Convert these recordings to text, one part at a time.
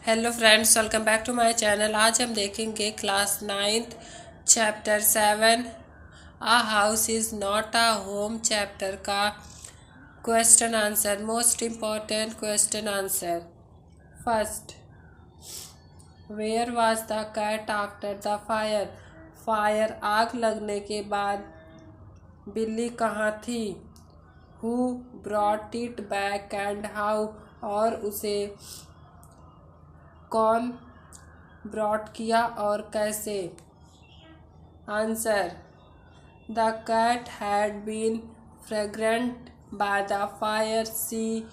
Hello friends, welcome back to my channel. आज हम देखेंगे class 9th chapter 7 a house is not a home chapter का question answer. Most important question answer. First, where was the cat after the fire? Fire आग लगने के बाद बिल्ली कहाँ थी? Who brought it back and how? और उसे कौन ब्रॉट किया और कैसे? Answer, the cat had been frightened by the fire, she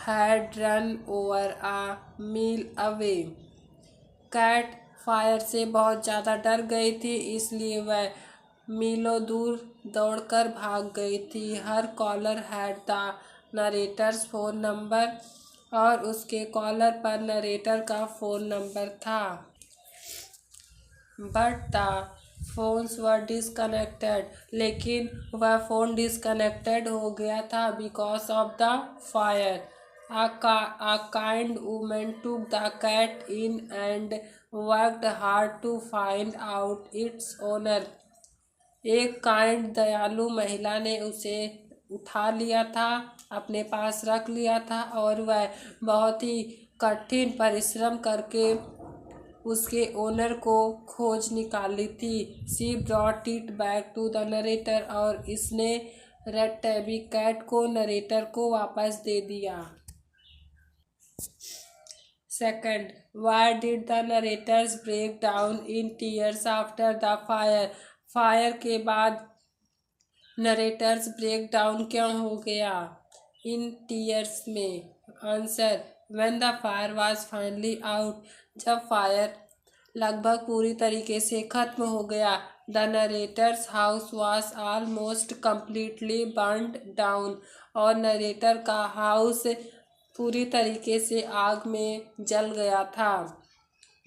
had run over a meal away. Cat fire से बहुत ज़्यादा डर गई थी, इसलिए वह मीलों दूर दौड़कर भाग गई थी। Her collar had the narrator's phone number, और उसके कॉलर पर नरेटर का फ़ोन नंबर था। But the phones were disconnected, लेकिन वह फ़ोन डिसकनेक्टेड हो गया था because of the fire. A kind woman took the cat in and worked hard to find out its owner. एक काइंड दयालु महिला ने उसे उठा लिया था, अपने पास रख लिया था, और वह बहुत ही कठिन परिश्रम करके उसके ओनर को खोज निकाली थी। She brought it back to the narrator, और इसने रेड टैबी कैट को नरेटर को वापस दे दिया। Second, why did the narrator's break down in tears after the fire? Fire के बाद नरेटर्स ब्रेक डाउन क्यों हो गया इन टीयर्स में? Answer, when the fire was finally out, जब फायर लगभग पूरी तरीके से खत्म हो गया। The narrator's house was almost completely burned down, और नरेटर का हाउस पूरी तरीके से आग में जल गया था।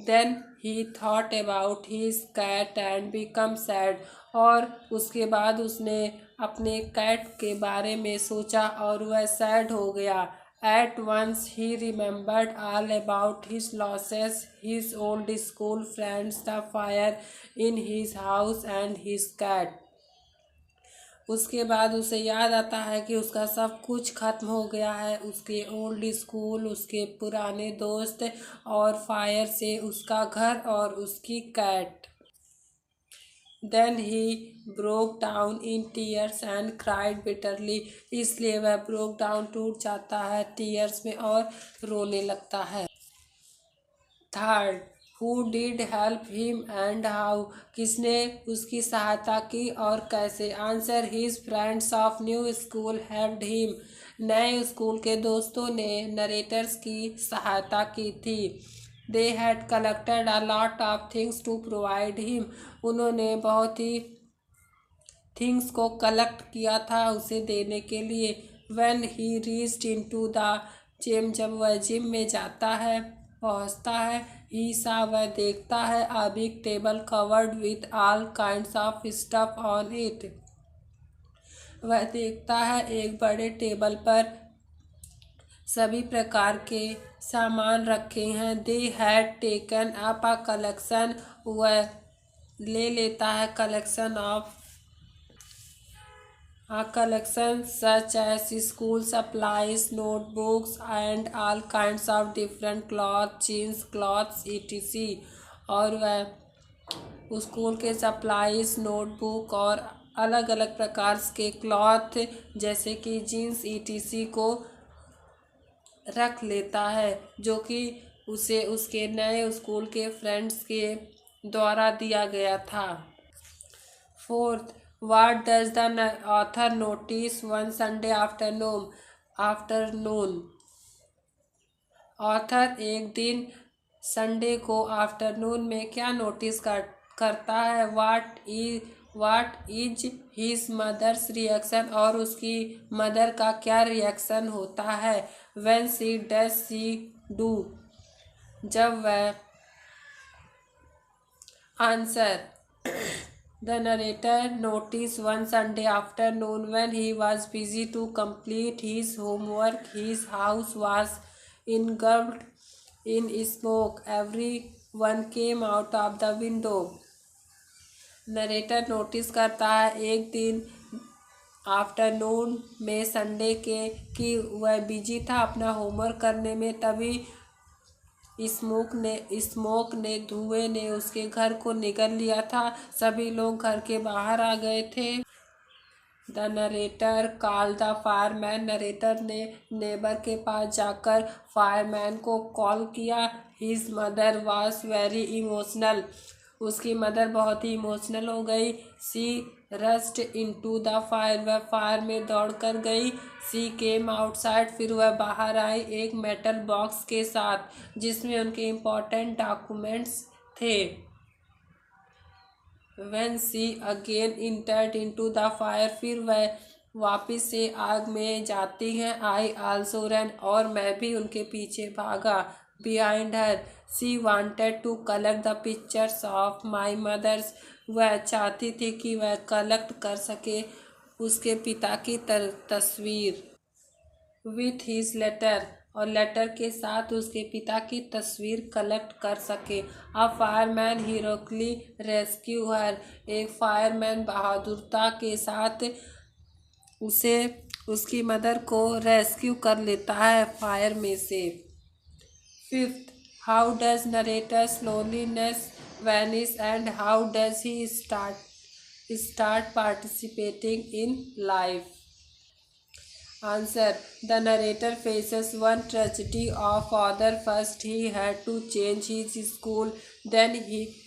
Then he thought about his cat and become sad, और उसके बाद उसने अपने कैट के बारे में सोचा और वह सैड हो गया। At once he remembered all about his losses, his old school friends, the fire in his house and his cat. उसके बाद उसे याद आता है कि उसका सब कुछ खत्म हो गया है, उसके ओल्ड स्कूल, उसके पुराने दोस्त, और फायर से उसका घर और उसकी cat. Then he broke down in tears and cried bitterly, इसलिए वह ब्रोक डाउन, टूट जाता है टीयर्स में और रोने लगता है। Third, who did help him and how? किसने उसकी सहायता की और कैसे? Answer, his friends of new school helped him, नए स्कूल के दोस्तों ने नरेटर्स की सहायता की थी। They had collected a lot of things to provide him, उन्होंने बहुत ही थिंग्स को कलेक्ट किया था उसे देने के लिए। When he reached into the gym, जब वह जिम में जाता है, पहुंचता है, ही सा, वह देखता है, a big table covered with all kinds of stuff on it, वह देखता है एक बड़े टेबल पर सभी प्रकार के सामान रखे हैं। They had taken up a collection, वह ले लेता है collection of a collection such as school supplies, notebooks, and all kinds of different cloth, jeans, clothes, etc. और वह स्कूल के सप्लाईज, नोटबुक और अलग अलग प्रकार के क्लॉथ जैसे कि जीन्स etc. को रख लेता है, जो कि उसे उसके नए स्कूल के फ्रेंड्स के द्वारा दिया गया था। Fourth, what does the author notice one Sunday afternoon? Author एक दिन संडे को आफ्टरनून में क्या नोटिस करता है? What is his mother's reaction, और उसकी मदर का क्या रिएक्शन होता है? When she does she do, जब वह। Answer, the narrator noticed one Sunday afternoon when he was busy to complete his homework, his house was engulfed in smoke. Everyone came out of the window. Narrator notice करता है एक दिन afternoon में Sunday के कि वह busy था अपना होमवर्क करने में, तभी स्मोक ने धुएं ने उसके घर को निगल लिया था। सभी लोग घर के बाहर आ गए थे। The narrator call the fireman. Narrator ने नेबर के पास जाकर फायरमैन को कॉल किया। His mother was very emotional. उसकी मदर बहुत ही इमोशनल हो गई। सी रस्ड इनटू द फायर। वह फायर में दौड़ कर गई। सी केम आउटसाइड। फिर वह बाहर आई एक मेटल बॉक्स के साथ जिसमें उनके इम्पोर्टेंट डॉक्यूमेंट्स थे। When she again entered into the fire, फिर वह वापिस से आग में जाती हैं। I also ran। और मैं भी उनके पीछे भागा। Behind her, she wanted to collect the pictures of my mother's। वह चाहती थी कि वह कलेक्ट कर सके उसके पिता की तस्वीर। With his letter। और लेटर के साथ उसके पिता की तस्वीर कलेक्ट कर सके। अ फायरमैन हीरोइकली रेस्क्यू हर। एक फायरमैन बहादुरता के साथ उसे उसकी मदर को रेस्क्यू कर लेता है फायर में से। Fifth, how does narrator's loneliness vanish and how does he start participating in life. Answer. The narrator faces one tragedy or other. First, he had to change his school. Then,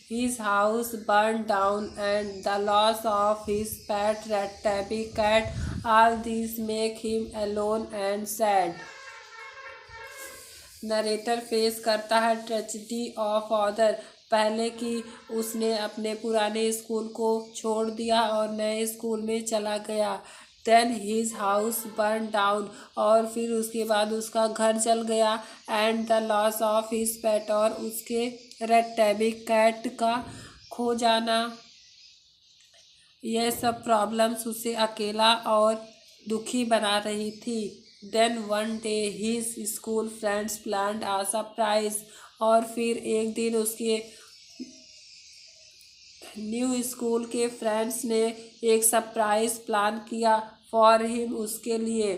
his house burned down, and the loss of his pet red tabby cat. All these make him alone and sad. Narrator face करता है tragedy of other. पहले कि उसने अपने पुराने school को छोड़ दिया और नए स्कूल में चला गया। Then his house burn down. और फिर उसके बाद उसका घर जल गया। And the loss of his pet. और उसके रेड टेबी कैट का खो जाना। यह सब प्रॉब्लम्स उसे अकेला और दुखी बना रही थी। Then one day his school friends planned a surprise. और फिर एक दिन उसके न्यू स्कूल के फ्रेंड्स ने एक सरप्राइज प्लान किया फॉर हिम उसके लिए।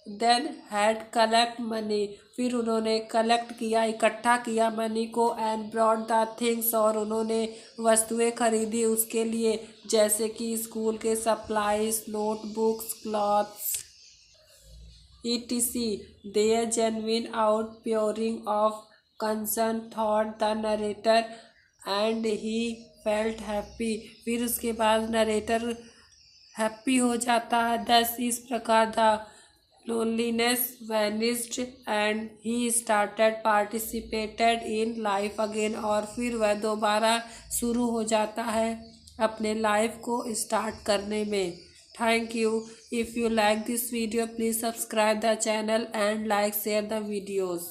Then had collect money. फिर उन्होंने कलेक्ट किया इकट्ठा किया मनी को। And brought the things. और उन्होंने वस्तुएं खरीदी उसके लिए जैसे कि स्कूल के supplies notebooks clothes etc. Their genuine outpouring of concern thought the narrator and he felt happy। फिर उसके बाद नरेटर हैप्पी हो जाता है। दस इस प्रकार the loneliness vanished and he started participated in life again. और फिर वह दोबारा शुरू हो जाता है अपने लाइफ को स्टार्ट करने में। Thank you. If you like this video, please subscribe the channel and like share the videos.